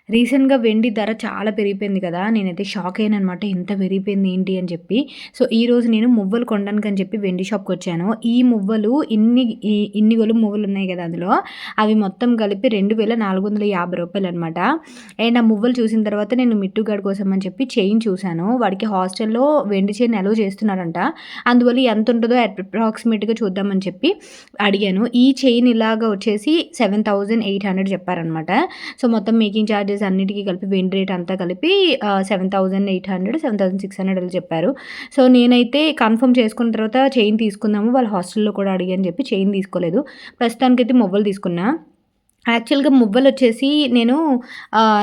రీసెంట్‌గా వెండి ధర చాలా పెరిగిపోయింది కదా! నేనైతే షాక్ అయ్యాననమాట. ఎంత పెరిగిపోయింది ఏంటి అని చెప్పి. సో, ఈరోజు నేను మువ్వలు కొనడానికని చెప్పి వెండి షాప్‌కొచ్చాను. ఈ మువ్వలు ఇన్ని మువ్వలున్నాయి కదా! అందులో అవి మొత్తం కలిపి రూ. 2450 అనమాట. అండ్ ఆ మువ్వలు చూసిన తర్వాత నేను మిట్టుగాడి కోసం అని చెప్పి చైన్ చూసాను. వాడికి హాస్టల్‌లో వెండి చైన్ అలో చేస్తున్నారంట. అందువల్ల ఎంతుంటదో అప్రాక్సిమేట్‌గా చూద్దామని చెప్పి అడిగాను. ఈ చైన్ ఇలాగా వచ్చేసి 7800 చెప్పారనమాట. సో, మొత్తం మేకింగ్ చార్జెస్ అన్నిటికి కలిపి వెండి రేట్ అంతా కలిపి 7800, 7600 అలా చెప్పారు. సో, నేనైతే కన్ఫర్మ్ చేసుకున్న తర్వాత చైన్ తీసుకుందాము. వాళ్ళ హాస్టల్‌లో కూడా అడిగాను చెప్పి చైన్ తీసుకోలేదు. ప్రస్తుతానికైతే మొవ్వలు తీసుకున్నా. యాక్చువల్‌గా మువ్వలొచ్చేసి నేను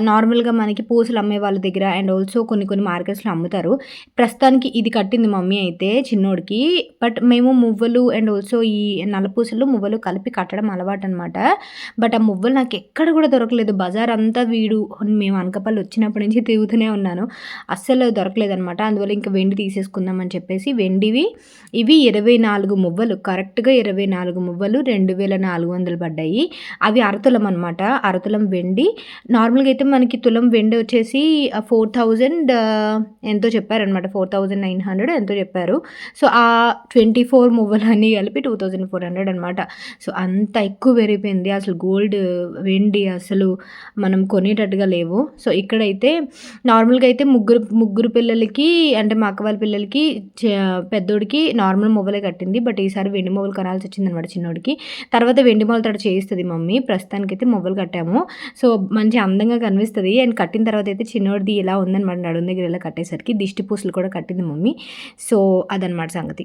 నార్మల్‌గా మనకి పూసలు అమ్మే వాళ్ళ దగ్గర అండ్ ఆల్సో కొన్ని మార్కెట్స్‌లో అమ్ముతారు. ప్రస్తుతానికి ఇది కట్టింది మమ్మీ అయితే చిన్నోడికి. బట్ మేము మువ్వలు అండ్ ఆల్సో ఈ నల్లపూసలు, మువ్వలు కలిపి కట్టడం అలవాటనమాట. బట్ ఆ మువ్వలు నాకెక్కడ కూడా దొరకలేదు. బజారంతా మేము అనకాపల్లి వచ్చినప్పటి నుంచి తిరుగుతూనే ఉన్నాను. అస్సలు దొరకలేదనమాట. అందువల్ల ఇంక వెండి తీసేసుకుందాం అని చెప్పేసి వెండివి ఇవి 24 మువ్వలు కరెక్ట్‌గా 24 మువ్వలు 2400 పడ్డాయి. అవి అరతులం అనమాట. అరతులం వెండి. నార్మల్‌గా అయితే మనకి తులం వెండి వచ్చేసి 4000 ఎంతో చెప్పారనమాట. 4900 ఎంతో చెప్పారు. సో, ఆ 24 మువ్వలన్నీ కలిపి 2400 అనమాట. సో, అంత ఎక్కువ పెరిగిపోయింది. అసలు గోల్డ్, వెండి అసలు మనం కొనేటట్టుగా లేవు. సో, ఇక్కడైతే నార్మల్‌గా అయితే ముగ్గురు పిల్లలకి అంటే మా అక్క వాళ్ళ పిల్లలకి పెద్దోడికి నార్మల్ మువ్వలే కట్టింది. బట్ ఈసారి వెండి మువ్వలు కొనాల్సొచ్చిందనమాట చిన్నోడికి. తర్వాత వెండి మువ్వలతోటి చేయిస్తది మమ్మీ. ప్రస్తుతానికైతే మువ్వలు కట్టాము. సో, మంచి అందంగా కనిపిస్తది. అండ్ కట్టిన తర్వాత అయితే చిన్నోడిది ఇలా ఉందనమాట. నడుము దగ్గర ఇలా కట్టేసరికి దిష్టి పూసలు కూడా కట్టింది మమ్మీ. సో, అదనమాట సంగతి.